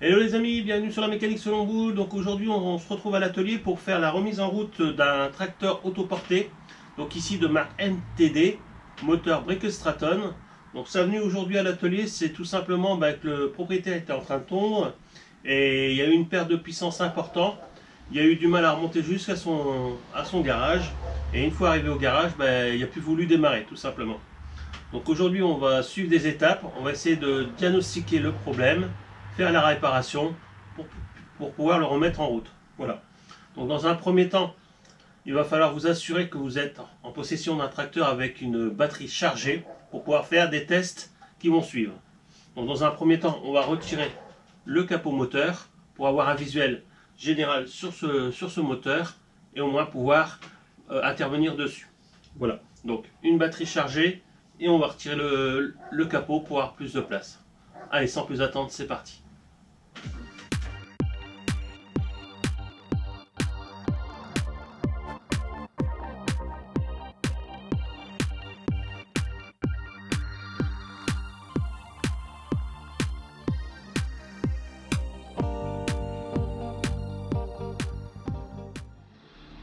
Hello les amis, bienvenue sur la mécanique selon vous. Donc aujourd'hui on se retrouve à l'atelier pour faire la remise en route d'un tracteur autoporté. Donc ici de marque NTD, moteur Bricke Straton. Donc sa venue aujourd'hui à l'atelier, c'est tout simplement que le propriétaire était en train de tondre et il y a eu une perte de puissance importante. Il y a eu du mal à remonter jusqu'à son garage et une fois arrivé au garage, il n'a plus voulu démarrer tout simplement. Donc aujourd'hui on va suivre des étapes, on va essayer de diagnostiquer le problème, faire la réparation pour pouvoir le remettre en route. Voilà. Donc dans un premier temps, il va falloir vous assurer que vous êtes en possession d'un tracteur avec une batterie chargée pour pouvoir faire des tests qui vont suivre. Donc dans un premier temps, on va retirer le capot moteur pour avoir un visuel général sur ce moteur et au moins pouvoir intervenir dessus. Voilà. Donc une batterie chargée et on va retirer le capot pour avoir plus de place. Allez, sans plus attendre, c'est parti.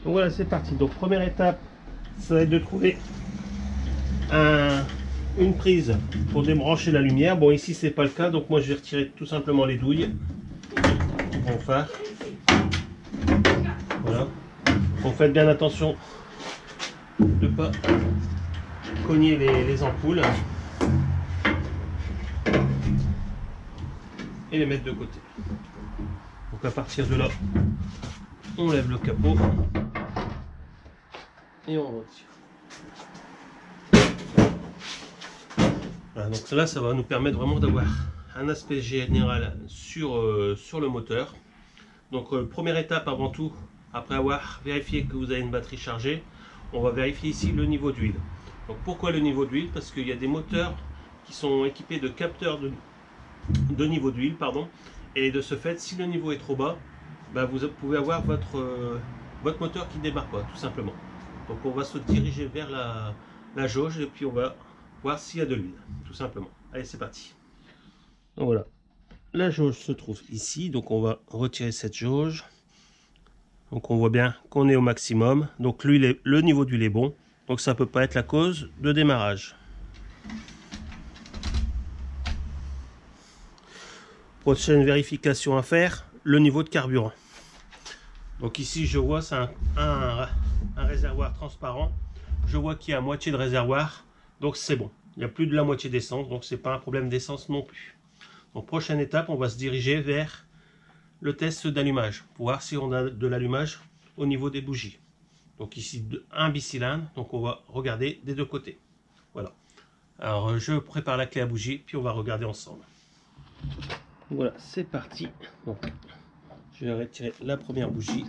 Donc voilà, c'est parti. Donc première étape, ça va être de trouver une prise pour débrancher la lumière. Bon, ici c'est pas le cas, donc moi je vais retirer tout simplement les douilles. On va faire. Voilà. Donc faites bien attention de ne pas cogner les ampoules et les mettre de côté. Donc à partir de là, on lève le capot et on retire. Voilà, donc là ça va nous permettre vraiment d'avoir un aspect général sur le moteur. Donc première étape avant tout, après avoir vérifié que vous avez une batterie chargée, on va vérifier ici le niveau d'huile. Donc pourquoi le niveau d'huile? Parce qu'il y a des moteurs qui sont équipés de capteurs de niveau d'huile, pardon, et de ce fait, si le niveau est trop bas, vous pouvez avoir votre moteur qui ne démarre pas, tout simplement. Donc on va se diriger vers la jauge et puis on va voir s'il y a de l'huile, tout simplement. Allez, c'est parti. Donc voilà, la jauge se trouve ici, donc on va retirer cette jauge. Donc on voit bien qu'on est au maximum, donc le niveau d'huile est bon, donc ça ne peut pas être la cause de démarrage. Prochaine vérification à faire, le niveau de carburant. Donc ici je vois c'est un réservoir transparent, je vois qu'il y a à moitié de réservoir, donc c'est bon, il y a plus de la moitié d'essence, donc c'est pas un problème d'essence non plus. Donc prochaine étape, on va se diriger vers le test d'allumage pour voir si on a de l'allumage au niveau des bougies. Donc ici un bicylindre, donc on va regarder des deux côtés. Voilà. Alors je prépare la clé à bougie puis on va regarder ensemble. Voilà, c'est parti. Donc je vais retirer la première bougie.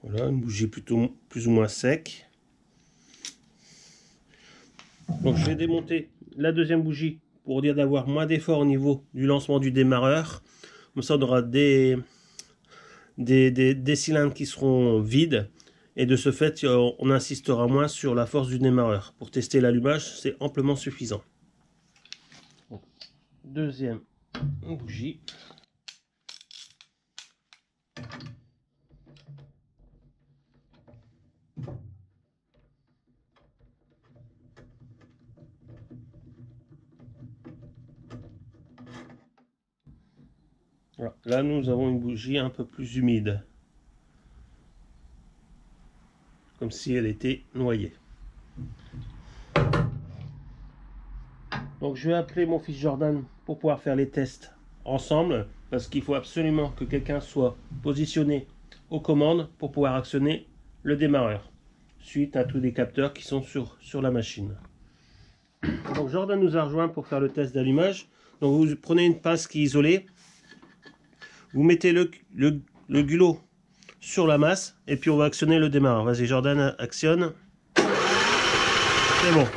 Voilà, une bougie plutôt plus ou moins sec. Donc je vais démonter la deuxième bougie pour dire d'avoir moins d'effort au niveau du lancement du démarreur. Comme ça on aura des cylindres qui seront vides et de ce fait on insistera moins sur la force du démarreur. Pour tester l'allumage, c'est amplement suffisant. Donc, deuxième bougie. Voilà. Là nous avons une bougie un peu plus humide, comme si elle était noyée. Donc je vais appeler mon fils Jordan pour pouvoir faire les tests ensemble, parce qu'il faut absolument que quelqu'un soit positionné aux commandes pour pouvoir actionner le démarreur, suite à tous les capteurs qui sont sur la machine. Donc Jordan nous a rejoint pour faire le test d'allumage. Donc vous prenez une pince qui est isolée, vous mettez le gulot sur la masse et puis on va actionner le démarreur. Vas-y Jordan, actionne. C'est bon.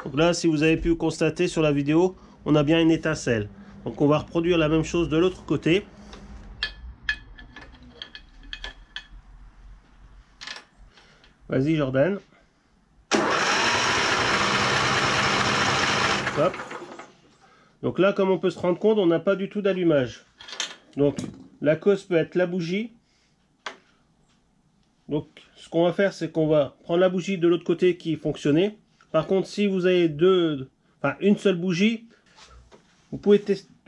Donc là, si vous avez pu constater sur la vidéo, on a bien une étincelle. Donc on va reproduire la même chose de l'autre côté. Vas-y Jordan. Hop. Donc là, comme on peut se rendre compte, on n'a pas du tout d'allumage. Donc la cause peut être la bougie. Donc ce qu'on va faire, c'est qu'on va prendre la bougie de l'autre côté qui fonctionnait. Par contre, si vous avez une seule bougie, vous pouvez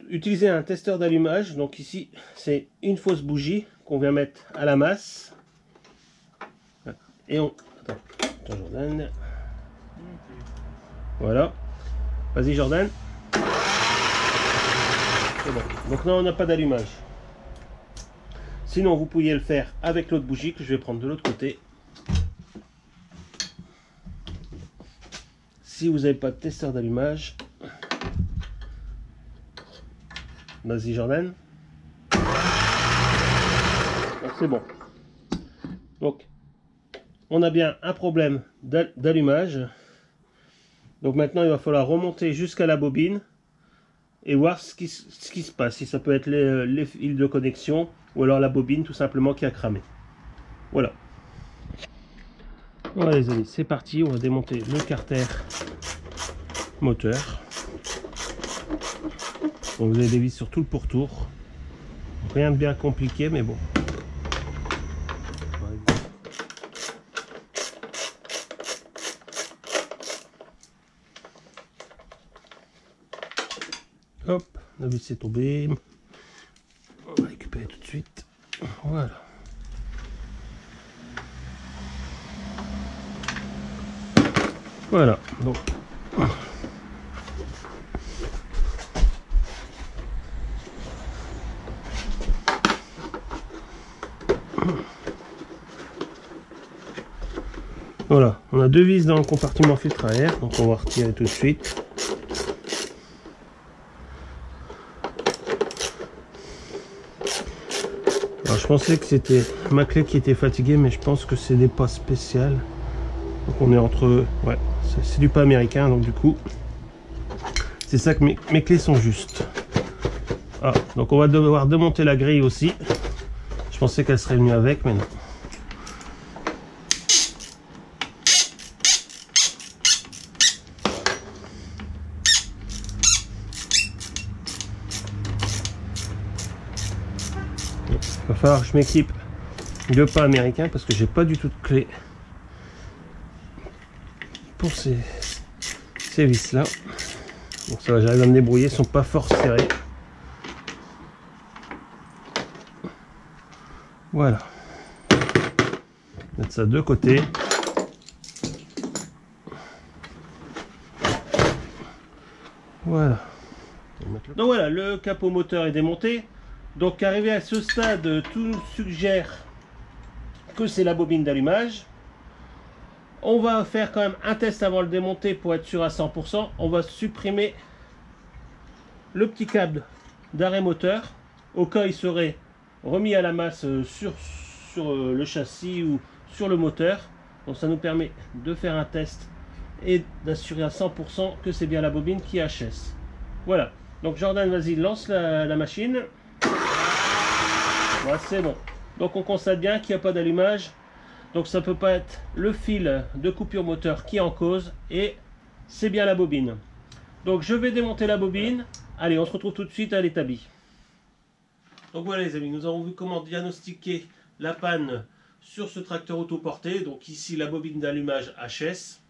utiliser un testeur d'allumage. Donc ici, c'est une fausse bougie qu'on vient mettre à la masse. Et on... Attends Jordan. Voilà. Vas-y Jordan. C'est bon. Donc là, on n'a pas d'allumage. Sinon, vous pouviez le faire avec l'autre bougie que je vais prendre de l'autre côté. Si vous n'avez pas de testeur d'allumage, vas-y Jordan. C'est bon. Donc, on a bien un problème d'allumage. Donc maintenant, il va falloir remonter jusqu'à la bobine et voir ce qui se passe. Si ça peut être les fils de connexion ou alors la bobine tout simplement qui a cramé. Voilà. Voilà les amis, c'est parti. On va démonter le carter moteur. Donc vous avez des vis sur tout le pourtour. Rien de bien compliqué, mais bon. Hop, la vis est tombée. On va récupérer tout de suite. Voilà. Voilà, donc. Voilà, on a deux vis dans le compartiment filtre à air, donc on va retirer tout de suite. Alors je pensais que c'était ma clé qui était fatiguée, mais je pense que c'est des pas spéciales. Donc on est entre... Ouais, c'est du pas américain, donc du coup, c'est ça que mes clés sont justes. Ah, donc on va devoir démonter la grille aussi. Je pensais qu'elle serait venue avec, mais non. Il va falloir que je m'équipe de pas américain parce que j'ai pas du tout de clé pour ces vis là. Donc ça va, j'arrive à me débrouiller, ils sont pas fort serrés. Voilà. Mettre ça de côté. Voilà. Donc voilà, le capot moteur est démonté. Donc arrivé à ce stade, tout suggère que c'est la bobine d'allumage. On va faire quand même un test avant de le démonter pour être sûr à 100%. On va supprimer le petit câble d'arrêt moteur au cas il serait remis à la masse sur le châssis ou sur le moteur. Donc ça nous permet de faire un test et d'assurer à 100% que c'est bien la bobine qui HS. Voilà. Donc Jordan, vas-y, lance la machine. Voilà, c'est bon. Donc on constate bien qu'il n'y a pas d'allumage. Donc ça peut pas être le fil de coupure moteur qui est en cause et c'est bien la bobine. Donc je vais démonter la bobine. Allez, on se retrouve tout de suite à l'établi. Donc voilà les amis, nous avons vu comment diagnostiquer la panne sur ce tracteur autoporté. Donc ici la bobine d'allumage HS.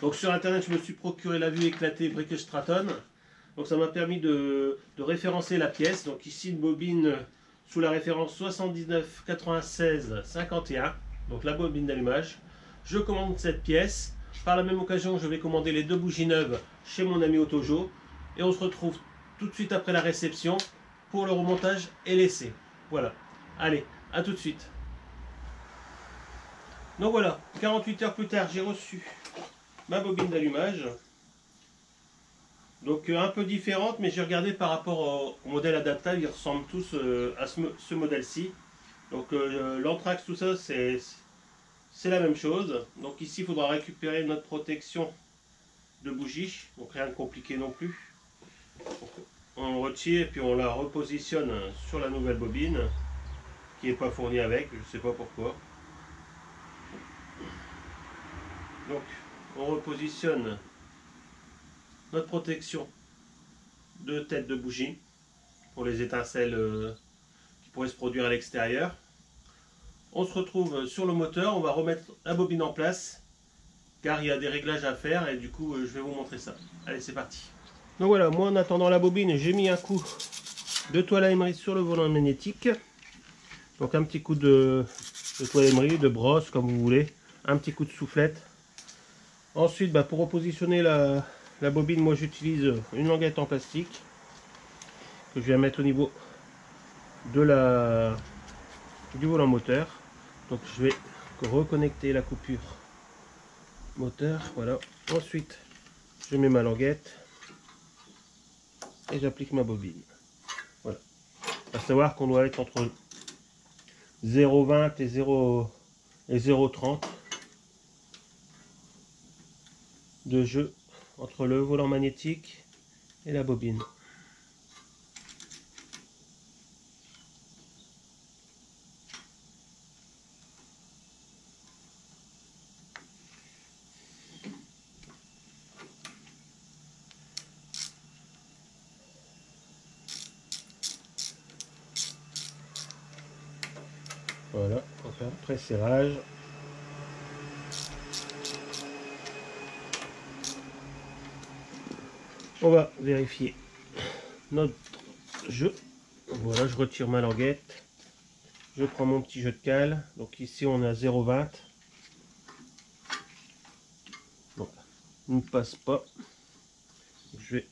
Donc sur internet je me suis procuré la vue éclatée Breaker Straton. Donc ça m'a permis de référencer la pièce. Donc ici une bobine sous la référence 79 96 51. Donc la bobine d'allumage. Je commande cette pièce. Par la même occasion, je vais commander les deux bougies neuves chez mon ami Autojo. Et on se retrouve tout de suite après la réception pour le remontage et l'essai. Voilà. Allez, à tout de suite. Donc voilà, 48 heures plus tard, j'ai reçu ma bobine d'allumage. Donc un peu différente, mais j'ai regardé par rapport au modèle adaptable, ils ressemblent tous à ce modèle-ci. Donc l'anthrax, tout ça, c'est la même chose. Donc ici, il faudra récupérer notre protection de bougie. Donc rien de compliqué non plus. Donc, on le retire et puis on la repositionne sur la nouvelle bobine qui n'est pas fournie avec, je ne sais pas pourquoi. Donc on repositionne notre protection de tête de bougie pour les étincelles qui pourraient se produire à l'extérieur. On se retrouve sur le moteur, on va remettre la bobine en place car il y a des réglages à faire et du coup je vais vous montrer ça. Allez, c'est parti. Donc voilà, moi en attendant la bobine, j'ai mis un coup de toile à émery sur le volant magnétique. Donc un petit coup de toile à émery, de brosse comme vous voulez, un petit coup de soufflette. Ensuite, pour repositionner la bobine, moi j'utilise une languette en plastique que je vais mettre au niveau de du volant moteur. Donc je vais reconnecter la coupure moteur, voilà. Ensuite je mets ma languette et j'applique ma bobine. Voilà. À savoir qu'on doit être entre 0,20 et 0,30 de jeu entre le volant magnétique et la bobine. Voilà, on va faire un pré-serrage. On va vérifier notre jeu. Voilà, je retire ma languette. Je prends mon petit jeu de cale. Donc ici on a 0,20. Bon, il ne passe pas. Je vais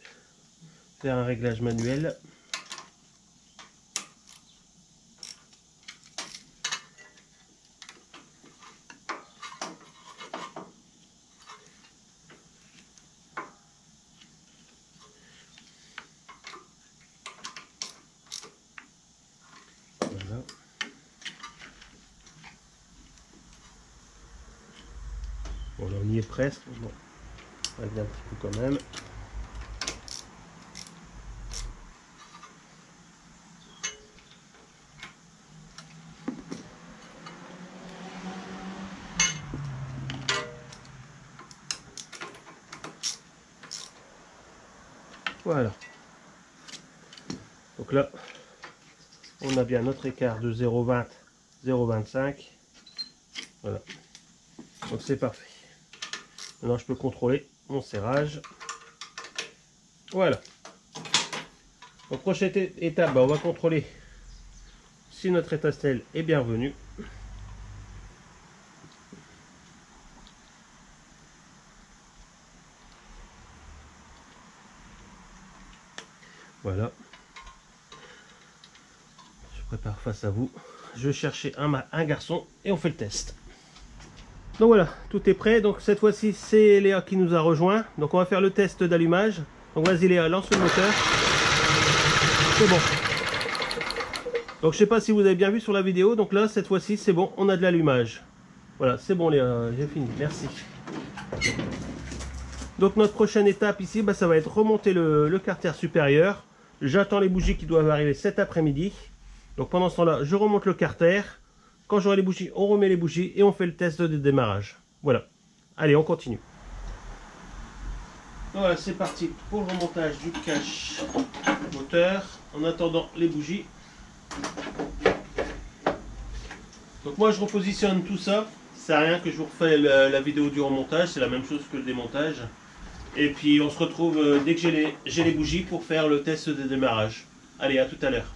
faire un réglage manuel. Voilà. Bon, là, on y est presque. Bon, on va régler un petit peu quand même. Voilà. Donc là, on a bien notre écart de 0,20, 0,25. Voilà. Donc c'est parfait. Maintenant, je peux contrôler mon serrage. Voilà. Donc prochaine étape, on va contrôler si notre étincelle est bien revenue. Voilà. Je prépare face à vous. Je vais chercher un garçon et on fait le test. Donc voilà, tout est prêt. Donc cette fois-ci, c'est Léa qui nous a rejoint. Donc on va faire le test d'allumage. Donc vas-y Léa, lance le moteur. C'est bon. Donc je sais pas si vous avez bien vu sur la vidéo. Donc là, cette fois-ci, c'est bon, on a de l'allumage. Voilà, c'est bon Léa, j'ai fini. Merci. Donc notre prochaine étape ici, ça va être remonter le carter supérieur. J'attends les bougies qui doivent arriver cet après-midi. Donc pendant ce temps-là, je remonte le carter. Quand j'aurai les bougies, on remet les bougies et on fait le test de démarrage. Voilà. Allez, on continue. Voilà, c'est parti pour le remontage du cache moteur. En attendant les bougies. Donc moi, je repositionne tout ça. Ça sert à rien que je vous refais la vidéo du remontage. C'est la même chose que le démontage. Et puis on se retrouve dès que j'ai les bougies pour faire le test de démarrage. Allez, à tout à l'heure.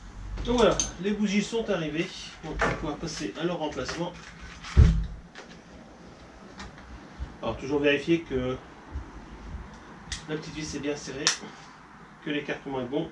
Donc voilà, les bougies sont arrivées. Donc on va pouvoir passer à leur remplacement. Alors toujours vérifier que la petite vis est bien serrée, que l'écartement est bon.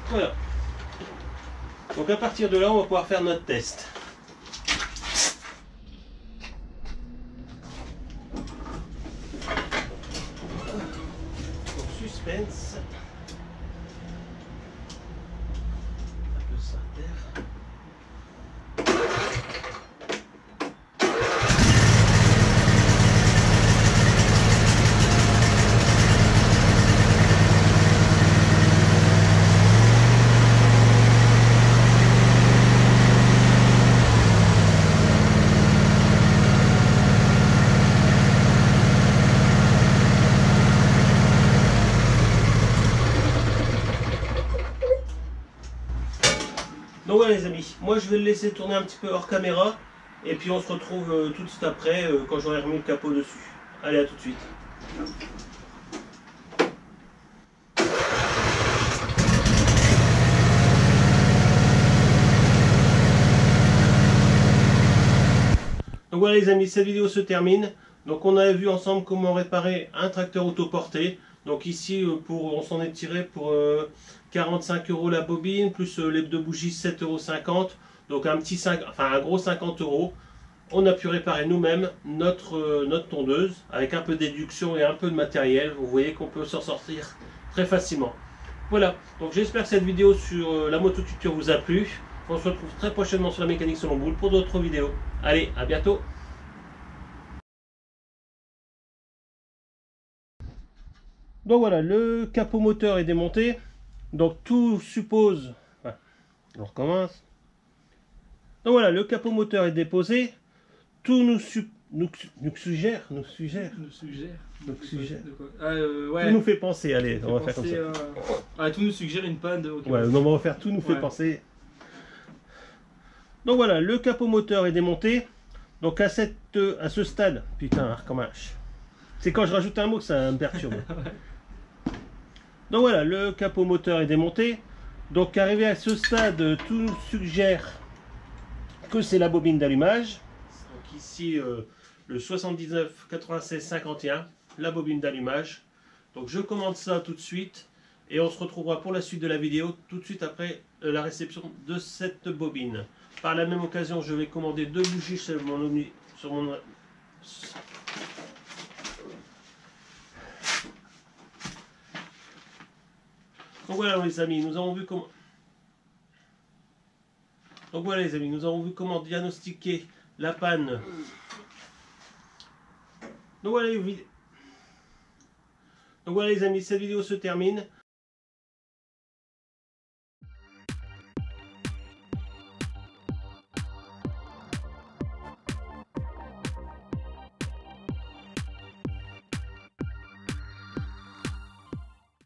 Voilà. Donc à partir de là, on va pouvoir faire notre test. Donc suspense. Un peu ça à terre. Donc voilà les amis, moi je vais le laisser tourner un petit peu hors caméra et puis on se retrouve tout de suite après quand j'aurai remis le capot dessus. Allez, à tout de suite. Donc voilà les amis, cette vidéo se termine. Donc on a vu ensemble comment réparer un tracteur autoporté. Donc ici on s'en est tiré pour 45 € la bobine, plus les deux bougies 7,50 €. Donc un gros 50 €. On a pu réparer nous-mêmes notre tondeuse avec un peu de déduction et un peu de matériel. Vous voyez qu'on peut s'en sortir très facilement. Voilà, donc j'espère que cette vidéo sur la motoculture vous a plu. On se retrouve très prochainement sur la mécanique selon boule pour d'autres vidéos. Allez, à bientôt. Donc voilà, le capot moteur est démonté. Donc tout suppose... Enfin, on recommence. Donc voilà, le capot moteur est déposé. Tout nous suggère. Tout nous fait penser, allez, on va faire comme ça. Tout nous suggère une panne de... Ouais, on va faire tout nous fait penser. Donc voilà, le capot moteur est démonté. Donc à ce stade, putain, recommence. C'est quand je rajoute un mot que ça me perturbe. Donc voilà, le capot moteur est démonté. Donc arrivé à ce stade, tout nous suggère que c'est la bobine d'allumage. Donc ici le 79 96 51, la bobine d'allumage. Donc je commande ça tout de suite et on se retrouvera pour la suite de la vidéo tout de suite après la réception de cette bobine. Par la même occasion, je vais commander deux bougies sur mon Donc voilà les amis, nous avons vu comment... Donc voilà les amis, nous avons vu comment diagnostiquer la panne. Donc voilà les amis, cette vidéo se termine.